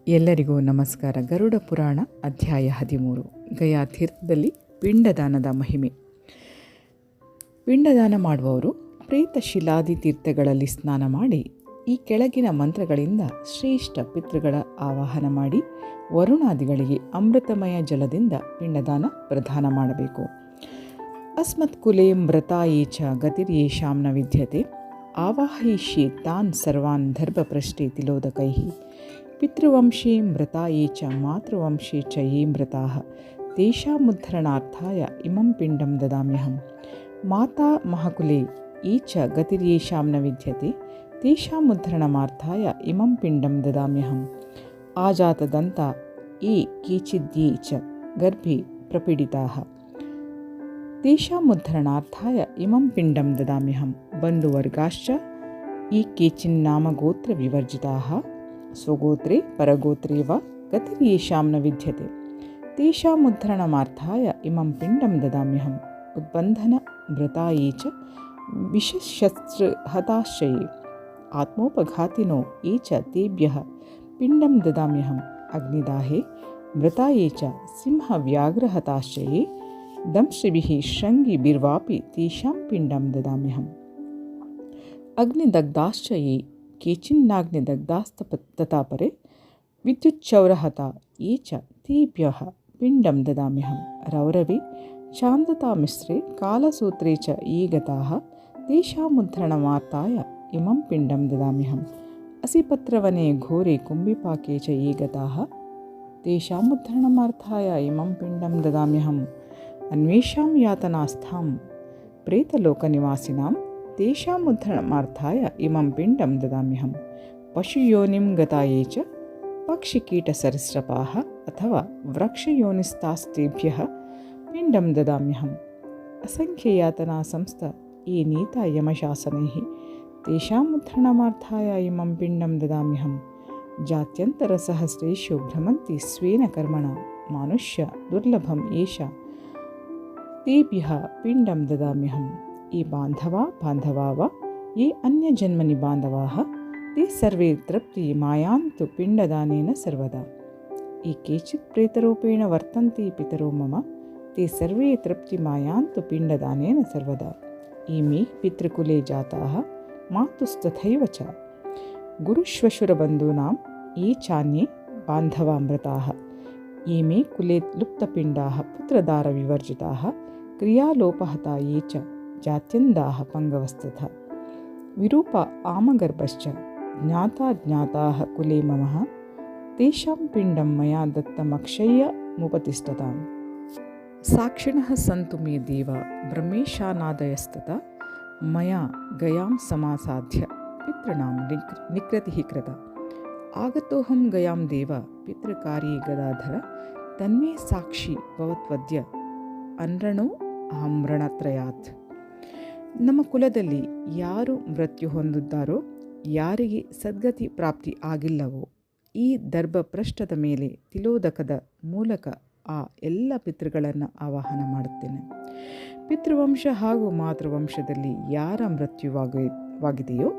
ಎಲ್ಲರಿಗೂ ನಮಸ್ಕಾರ. ಗರುಡ ಪುರಾಣ ಅಧ್ಯಾಯ 13. ಗಯಾ ತೀರ್ಥದಲ್ಲಿ ಪಿಂಡದಾನದ ಮಹಿಮೆ. ಪಿಂಡದಾನ ಮಾಡುವವರು ಪ್ರೇತ ಶಿಲಾದಿ ತೀರ್ಥಗಳಲ್ಲಿ ಸ್ನಾನ ಮಾಡಿ ಈ ಕೆಳಗಿನ ಮಂತ್ರಗಳಿಂದ ಶ್ರೇಷ್ಠ ಪಿತೃಗಳ ಆವಾಹನ ಮಾಡಿ ವರುಣಾದಿಗಳಿಗೆ ಅಮೃತಮಯ ಜಲದಿಂದ ಪಿಂಡದಾನ ಪ್ರದಾನ ಮಾಡಬೇಕು. ಅಸ್ಮತ್ ಕುಲೇ ಮೃತಾಯೇ ಚ ಗತಿರ್ಯೇಷಾಂ ನ ವಿದ್ಯತೆ ಆವಾಹಯಿಷ್ಯೆ ತಾನ್ ಸರ್ವಾನ್ ದರ್ಭಪೃಷ್ಠೆ ತಿಲೋದಕೈಃ ಪಿತೃವಂಶೇ ಮೃತಾಯೇ ಚ ಮಾತೃವಂಶೇ ಚ ಯೇ ಮೃತಾಃ ತೇಷಾಮುದ್ಧರಣಾರ್ಥಾಯ ಇಮಂ ಪಿಂಡಂ ದದಾಮ್ಯಹಂ ಮಾತಾ ಮಹಾಕುಲೇ ಯೇ ಚ ಗತಿರ್ಯೇಷಾಂ ನ ವಿದ್ಯತೆ ತೇಷಾಮುದ್ಧರಣಾರ್ಥಾಯ ಇಮಂ ಪಿಂಡಂ ದದಾಮ್ಯಹಂ ಆಜಾತದಂತಾ ಯೇ ಕೇಚಿದ್ಯೇ ಚ ಗರ್ಭೆ ಪ್ರಪೀಡಿತಾಃ ತೇಷಾಮುದ್ಧರಣಾರ್ಥಾಯ ಇಮಂ ಪಿಂಡಂ ದದಾಮ್ಯಹಂ ಬಂಧುವರ್ಗಾಶ್ಚ ಯೇ ಕೇಚಿನ್ನಾಮಗೋತ್ರ ವಿವರ್ಜಿತಾಃ ಸ್ವಗೋತ್ರೇ ಪರಗೋತ್ರೇ ವಾ ಗತಿರ್ಯೇಷಾಂ ನ ವಿದ್ಯತೆ ತೇಷಾಮುದ್ಧರಣಾರ್ಥಾಯ ಇಮಂ ಪಿಂಡಂ ದದಾಮ್ಯಹಂ ಉದ್ಬಂಧನ ಮೃತಾಯೇ ಚ ವಿಷಶಸ್ತ್ರ ಹತಾಶ್ಚಯೇ ಆತ್ಮೋಪಘಾತಿನೋ ಯೇ ಚ ತೇಭ್ಯಃ ಪಿಂಡಂ ದದಾಮ್ಯಹಂ ಅಗ್ನಿದಾಹೇ ಮೃತಾಯೇ ಚ ಸಿಂಹ ವ್ಯಾಘ್ರ ಹತಾಶ್ಚಯೇ ದಂಶ್ರಿಭಿಃ ಶೃಂಗಿಭಿರ್ವಾಪಿ ತೇಷಾಂ ಪಿಂಡಂ ದದಾಮ್ಯಹಂ ಅಗ್ನಿದಗ್ಧಾಶ್ಚ ಯೇ ಕೇಚಿನ್ನಾಗ್ನಿದಗ್ಧಾಸ್ತಥಾ ಪರೆ ವಿದ್ಯುಚ್ಚೌರಹತಾ ಯೇ ಚ ತೇಭ್ಯಃ ಪಿಂಡಂ ದದಾಮ್ಯಹಂ ರೌರವೇ ಚಾಂದತಾಮಿಸ್ರೇ ಕಾಲಸೂತ್ರೇ ಚ ಯೇ ಗತಾಃ ತೇಷಾಮುದ್ಧರಣಾರ್ಥಾಯ ಇಮಂ ಪಿಂಡಂ ದದಾಮ್ಯಹಂ ಅಸಿಪತ್ರವನೆ ಘೋರೆ ಕುಂಭಿಪಾಕೆ ಚ ಯೇ ಗತಾಃ ತೇಷಾಮುದ್ಧರಣಾರ್ಥಾಯ ಇಮಂ ಪಿಂಡಂ ದದಾಮ್ಯಹಂ ಅನ್ವೇಷಾಂ ಯಾತನಾಸ್ಥಾಂ ಪ್ರೇತಲೋಕನಿವಾಸಿನಾಂ ತೇಷಾಮುದ್ಧರಣಾರ್ಥಾಯ ಇಮಂ ಪಿಂಡಂ ದದಾಮ್ಯಹಂ ಪಶುಯೋನಿಂ ಗತಾಯೇ ಚ ಪಕ್ಷಿಕೀಟಸರೀಸೃಪಾಃ ಅಥವಾ ವೃಕ್ಷಯೋನಿಸ್ತಾಸ್ತೇಭ್ಯಃ ಪಿಂಡಂ ದದಾಮ್ಯಹಂ ಅಸಂಖ್ಯಯಾತನಾ ಸಂಸ್ಥ ಯೇ ನೀತಾ ಯಮಶಾಸನೈಃ ತೇಷಾಮುದ್ಧರಣಾರ್ಥಾಯ ಇಮಂ ಪಿಂಡಂ ದದಾಮ್ಯಹಂ ಜಾತ್ಯಂತರಸಹಸ್ರೇಷು ಭ್ರಮಂತಿ ಸ್ವೇನ ಕರ್ಮಣ ಮಾನುಷ್ಯ ದುರ್ಲಭಂ ಏಷ ತೇಭ್ಯಃ ಪಿಂಡಂ ದದಾಮ್ಯಹಂ ये बान्धवा वा ये अन्यजन्मनि बान्धवाः ते सर्वे तृप्ति मायान्तु पिण्डदानेन सर्वदा ये केचित् प्रेतरूपेण वर्तन्ते पितरो मम ते सर्वे तृप्ति मायान्तु पिण्डदानेन सर्वदा ये मे पितृकुले जाताः मातुस्तथैव च गुरुश्वशुरबन्धूनां ये चान्ये बान्धवा मृताः ये मे कुले लुप्तपिण्डाः पुत्रदारविवर्जिताः क्रियालोपहता ये च ಜಾತ್ಯಂದಾಹ ಪಂಗವಸ್ತಥ ವಿರೂಪ ಆಮಗರ್ಭಶ್ಚ ಜ್ಞಾತಾಜ್ಞಾತಾಃ ಕುಲೇ ಮಮಃ ತೇಷಾಂ ಪಿಂಡಂ ಮಯಾ ದತ್ತಮಕ್ಷಯ್ಯ ಮುಪತಿಷ್ಠತಾಂ ಸಾಕ್ಷಿಣಃ ಸಂತು ಮೇ ದೇವ ಬ್ರಹ್ಮೇಶಾನಾದಯಸ್ತತ ಮಯಾ ಗಯಾಂ ಸಮಾಸಾಧ್ಯ ಪಿತॄಣಾಂ ನಿಕೃತಿಃ ಕೃತ ಆಗತೋಹಂ ಗಯಾಂ ದೇವ ಪಿತೃಕಾರ್ಯೇ ಗದಾಧರ ತನ್ಮೇ ಸಾಕ್ಷಿ ಭವತ್ವದ್ಯ ಅನ್ರಣೋ ಅಹಂ ರಣತ್ರಯಾತ್. ನಮ್ಮ ಕುಲದಲ್ಲಿ ಯಾರು ಮೃತ್ಯು ಹೊಂದಿದ್ದಾರೋ, ಯಾರಿಗೆ ಸದ್ಗತಿ ಪ್ರಾಪ್ತಿ ಆಗಿಲ್ಲವೋ, ಈ ದರ್ಭಪೃಷ್ಠದ ಮೇಲೆ ತಿಲೋದಕದ ಮೂಲಕ ಆ ಎಲ್ಲ ಪಿತೃಗಳನ್ನು ಆವಾಹನ ಮಾಡುತ್ತೇನೆ. ಪಿತೃವಂಶ ಹಾಗೂ ಮಾತೃವಂಶದಲ್ಲಿ ಯಾರ ಮೃತ್ಯುವಾಗಿದೆಯೋ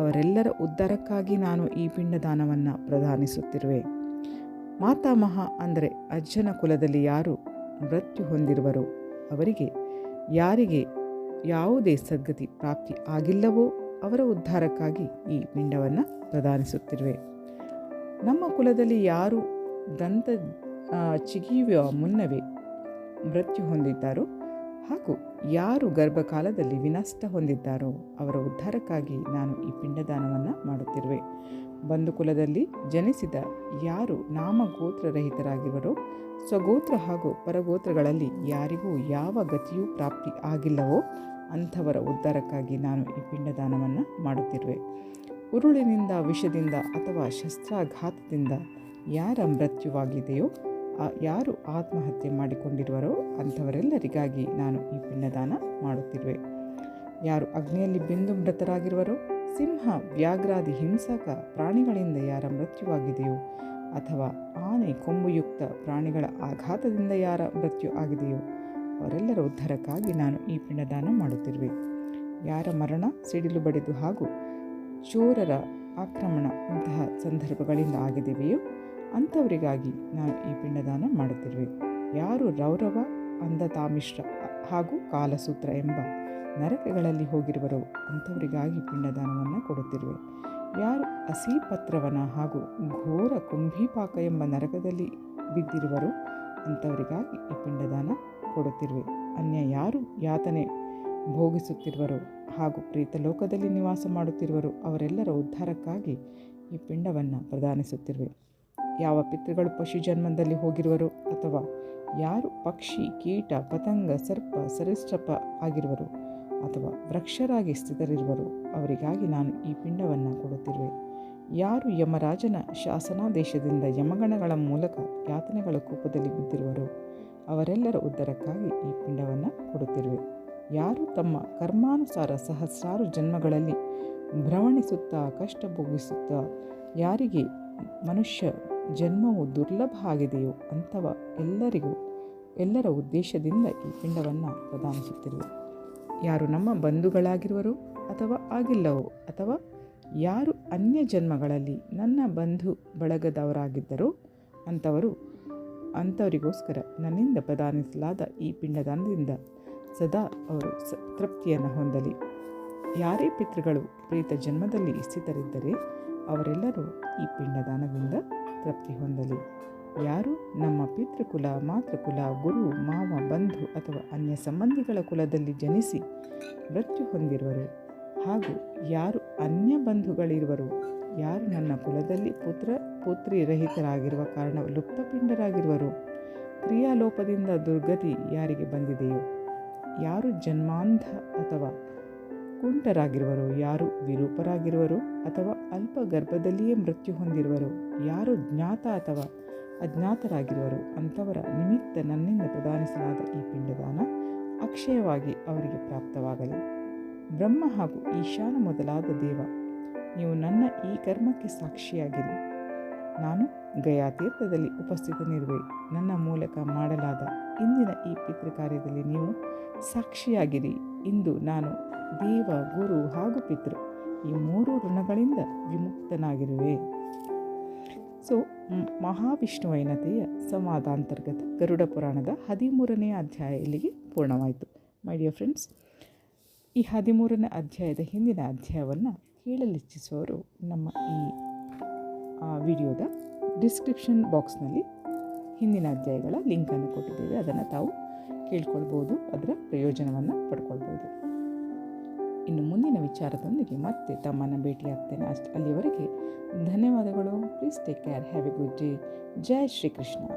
ಅವರೆಲ್ಲರ ಉದ್ಧಾರಕ್ಕಾಗಿ ನಾನು ಈ ಪಿಂಡದಾನವನ್ನು ಪ್ರದಾನಿಸುತ್ತಿರುವೆ. ಮಾತಾಮಹ ಅಂದರೆ ಅಜ್ಜನ ಕುಲದಲ್ಲಿ ಯಾರು ಮೃತ್ಯು ಹೊಂದಿರುವರೋ ಅವರಿಗೆ, ಯಾರಿಗೆ ಯಾವುದೇ ಸದ್ಗತಿ ಪ್ರಾಪ್ತಿ ಆಗಿಲ್ಲವೋ ಅವರ ಉದ್ಧಾರಕ್ಕಾಗಿ ಈ ಪಿಂಡವನ್ನು ಪ್ರದಾನಿಸುತ್ತಿರುವೆ. ನಮ್ಮ ಕುಲದಲ್ಲಿ ಯಾರು ದಂತ ಚಿಗಿಯುವ ಮುನ್ನವೇ ಮೃತ್ಯು ಹೊಂದಿದ್ದಾರೋ ಹಾಗೂ ಯಾರು ಗರ್ಭಕಾಲದಲ್ಲಿ ವಿನಷ್ಟ ಹೊಂದಿದ್ದಾರೋ ಅವರ ಉದ್ಧಾರಕ್ಕಾಗಿ ನಾನು ಈ ಪಿಂಡದಾನವನ್ನು ಮಾಡುತ್ತಿರುವೆ. ಬಂಧು ಕುಲದಲ್ಲಿ ಜನಿಸಿದ ಯಾರು ನಾಮಗೋತ್ರರಹಿತರಾಗಿರುವರೋ, ಸ್ವಗೋತ್ರ ಹಾಗೂ ಪರಗೋತ್ರಗಳಲ್ಲಿ ಯಾರಿಗೂ ಯಾವ ಗತಿಯೂ ಪ್ರಾಪ್ತಿ ಆಗಿಲ್ಲವೋ ಅಂಥವರ ಉದ್ಧಾರಕ್ಕಾಗಿ ನಾನು ಈ ಪಿಂಡದಾನವನ್ನು ಮಾಡುತ್ತಿರುವೆ. ಉರುಳಿನಿಂದ, ವಿಷದಿಂದ ಅಥವಾ ಶಸ್ತ್ರಾಘಾತದಿಂದ ಯಾರ ಮೃತ್ಯುವಾಗಿದೆಯೋ, ಯಾರು ಆತ್ಮಹತ್ಯೆ ಮಾಡಿಕೊಂಡಿರುವರೋ ಅಂಥವರೆಲ್ಲರಿಗಾಗಿ ನಾನು ಈ ಪಿಂಡದಾನ ಮಾಡುತ್ತಿರುವೆ. ಯಾರು ಅಗ್ನಿಯಲ್ಲಿ ಬೆಂದು ಮೃತರಾಗಿರುವರೋ, ಸಿಂಹ ವ್ಯಾಘ್ರಾದಿ ಹಿಂಸಕ ಪ್ರಾಣಿಗಳಿಂದ ಯಾರ ಮೃತ್ಯುವಾಗಿದೆಯೋ ಅಥವಾ ಆನೆ ಕೊಂಬುಯುಕ್ತ ಪ್ರಾಣಿಗಳ ಆಘಾತದಿಂದ ಯಾರ ಮೃತ್ಯು ಆಗಿದೆಯೋ ಅವರೆಲ್ಲರ ಉದ್ಧಾರಕ್ಕಾಗಿ ನಾನು ಈ ಪಿಂಡದಾನ ಮಾಡುತ್ತಿರುವೆ. ಯಾರ ಮರಣ ಸಿಡಿಲು ಬಡಿದು ಹಾಗೂ ಚೋರರ ಆಕ್ರಮಣ ಇಂತಹ ಸಂದರ್ಭಗಳಿಂದ ಆಗಿದೆಯೋ ಅಂಥವರಿಗಾಗಿ ನಾವು ಈ ಪಿಂಡದಾನ ಮಾಡುತ್ತಿರುವೆ. ಯಾರು ರೌರವ, ಅಂಧತಾಮಿಶ್ರ ಹಾಗೂ ಕಾಲಸೂತ್ರ ಎಂಬ ನರಕಗಳಲ್ಲಿ ಹೋಗಿರುವರೋ ಅಂಥವರಿಗಾಗಿ ಪಿಂಡದಾನವನ್ನು ಕೊಡುತ್ತಿರುವೆ. ಯಾರು ಅಸೀಪತ್ರವನ ಹಾಗೂ ಘೋರ ಕುಂಭೀಪಾಕ ಎಂಬ ನರಕದಲ್ಲಿ ಬಿದ್ದಿರುವರೋ ಅಂಥವರಿಗಾಗಿ ಈ ಪಿಂಡದಾನ ಕೊಡುತ್ತಿರುವೆ. ಅನ್ಯ ಯಾರು ಯಾತನೆ ಭೋಗಿಸುತ್ತಿರುವರೋ ಹಾಗೂ ಪ್ರೇತಲೋಕದಲ್ಲಿ ನಿವಾಸ ಮಾಡುತ್ತಿರುವರೋ ಅವರೆಲ್ಲರ ಉದ್ಧಾರಕ್ಕಾಗಿ ಈ ಪಿಂಡವನ್ನು ಪ್ರದಾನಿಸುತ್ತಿರುವೆ. ಯಾವ ಪಿತೃಗಳು ಪಶು ಜನ್ಮದಲ್ಲಿ ಹೋಗಿರುವರೋ ಅಥವಾ ಯಾರು ಪಕ್ಷಿ, ಕೀಟ, ಪತಂಗ, ಸರ್ಪ, ಸರೀಸೃಪ ಆಗಿರುವರು ಅಥವಾ ವೃಕ್ಷರಾಗಿ ಸ್ಥಿತರಿರುವರು ಅವರಿಗಾಗಿ ನಾನು ಈ ಪಿಂಡವನ್ನು ಕೊಡುತ್ತಿರುವೆ. ಯಾರು ಯಮರಾಜನ ಶಾಸನಾದೇಶದಿಂದ ಯಮಗಣಗಳ ಮೂಲಕ ಯಾತನೆಗಳ ಕೂಪದಲ್ಲಿ ಬಿದ್ದಿರುವರೋ ಅವರೆಲ್ಲರ ಉದ್ಧಾರಕ್ಕಾಗಿ ಈ ಪಿಂಡವನ್ನು ಕೊಡುತ್ತಿರುವೆ. ಯಾರು ತಮ್ಮ ಕರ್ಮಾನುಸಾರ ಸಹಸ್ರಾರು ಜನ್ಮಗಳಲ್ಲಿ ಭ್ರಮಣಿಸುತ್ತಾ ಕಷ್ಟ ಭೋಗಿಸುತ್ತಾ ಯಾರಿಗೆ ಮನುಷ್ಯ ಜನ್ಮವು ದುರ್ಲಭ ಆಗಿದೆಯೋ ಅಂಥವ ಎಲ್ಲರ ಉದ್ದೇಶದಿಂದ ಈ ಪಿಂಡವನ್ನು ಪ್ರದಾನಿಸುತ್ತಿರುವೆ. ಯಾರು ನಮ್ಮ ಬಂಧುಗಳಾಗಿರುವರೋ ಅಥವಾ ಆಗಿಲ್ಲವೋ ಅಥವಾ ಯಾರು ಅನ್ಯ ಜನ್ಮಗಳಲ್ಲಿ ನನ್ನ ಬಂಧು ಬಳಗದವರಾಗಿದ್ದರೋ ಅಂಥವರಿಗೋಸ್ಕರ ನನ್ನಿಂದ ಪ್ರದಾನಿಸಲಾದ ಈ ಪಿಂಡದಾನದಿಂದ ಸದಾ ಅವರು ತೃಪ್ತಿಯನ್ನು ಹೊಂದಲಿ. ಯಾರೇ ಪಿತೃಗಳು ಪ್ರೇತ ಜನ್ಮದಲ್ಲಿ ಸ್ಥಿತರಿದ್ದರೆ ಅವರೆಲ್ಲರೂ ಈ ಪಿಂಡದಾನದಿಂದ ತೃಪ್ತಿ ಹೊಂದಲಿ. ಯಾರು ನಮ್ಮ ಪಿತೃಕುಲ, ಮಾತೃಕುಲ, ಗುರು, ಮಾವ, ಬಂಧು ಅಥವಾ ಅನ್ಯ ಸಂಬಂಧಿಗಳ ಕುಲದಲ್ಲಿ ಜನಿಸಿ ಮೃತ್ಯು ಹೊಂದಿರುವರು ಹಾಗೂ ಯಾರು ಅನ್ಯ ಬಂಧುಗಳಿರುವರು, ಯಾರು ನನ್ನ ಕುಲದಲ್ಲಿ ಪುತ್ರಿ ರಹಿತರಾಗಿರುವ ಕಾರಣ ಲುಪ್ತಪಿಂಡರಾಗಿರುವರು, ಕ್ರಿಯಾಲೋಪದಿಂದ ದುರ್ಗತಿ ಯಾರಿಗೆ ಬಂದಿದೆಯೋ, ಯಾರು ಜನ್ಮಾಂಧ ಅಥವಾ ಕುಂಟರಾಗಿರುವರು, ಯಾರು ವಿರೂಪರಾಗಿರುವರು ಅಥವಾ ಅಲ್ಪ ಗರ್ಭದಲ್ಲಿಯೇ ಮೃತ್ಯು ಹೊಂದಿರುವರು, ಯಾರು ಜ್ಞಾತ ಅಥವಾ ಅಜ್ಞಾತರಾಗಿರುವರು ಅಂಥವರ ನಿಮಿತ್ತ ನನ್ನಿಂದ ಪ್ರದಾನಿಸಲಾದ ಈ ಪಿಂಡದಾನ ಅಕ್ಷಯವಾಗಿ ಅವರಿಗೆ ಪ್ರಾಪ್ತವಾಗಲಿ. ಬ್ರಹ್ಮ ಹಾಗೂ ಈಶಾನ ಮೊದಲಾದ ದೇವ, ನೀವು ನನ್ನ ಈ ಕರ್ಮಕ್ಕೆ ಸಾಕ್ಷಿಯಾಗಿರಿ. ನಾನು ಗಯಾ ತೀರ್ಥದಲ್ಲಿ ಉಪಸ್ಥಿತನಿರುವೆ. ನನ್ನ ಮೂಲಕ ಮಾಡಲಾದ ಇಂದಿನ ಈ ಪಿತೃ ಕಾರ್ಯದಲ್ಲಿ ನೀವು ಸಾಕ್ಷಿಯಾಗಿರಿ. ಇಂದು ನಾನು ದೇವ, ಗುರು ಹಾಗೂ ಪಿತೃ ಈ ಮೂರು ಋಣಗಳಿಂದ ವಿಮುಕ್ತನಾಗಿರುವೆ. ಸೊ ಮಹಾವಿಷ್ಣುವೈನತೆಯ ಸಂವಾದಾಂತರ್ಗತ ಗರುಡ ಪುರಾಣದ 13ನೇ ಅಧ್ಯಾಯ ಇಲ್ಲಿಗೆ ಪೂರ್ಣವಾಯಿತು. ಮೈ ಡಿಯರ್ ಫ್ರೆಂಡ್ಸ್, ಈ 13ನೇ ಅಧ್ಯಾಯದ ಹಿಂದಿನ ಅಧ್ಯಾಯವನ್ನು ಕೇಳಲಿಚ್ಛಿಸುವವರು ನಮ್ಮ ಈ ವಿಡಿಯೋದ ಡಿಸ್ಕ್ರಿಪ್ಷನ್ ಬಾಕ್ಸ್ನಲ್ಲಿ ಹಿಂದಿನ ಅಧ್ಯಾಯಗಳ ಲಿಂಕನ್ನು ಕೊಟ್ಟಿದ್ದೇವೆ. ಅದನ್ನು ತಾವು ಕೇಳ್ಕೊಳ್ಬೋದು, ಅದರ ಪ್ರಯೋಜನವನ್ನು ಪಡ್ಕೊಳ್ಬೋದು. ಇನ್ನು ಮುಂದಿನ ವಿಚಾರದೊಂದಿಗೆ ಮತ್ತೆ ತಮ್ಮನ್ನು ಭೇಟಿಯಾಗ್ತೇನೆ. ಅಲ್ಲಿಯವರೆಗೆ ಧನ್ಯವಾದಗಳು. Please take care. Have a good day. Jai Shrikrishna.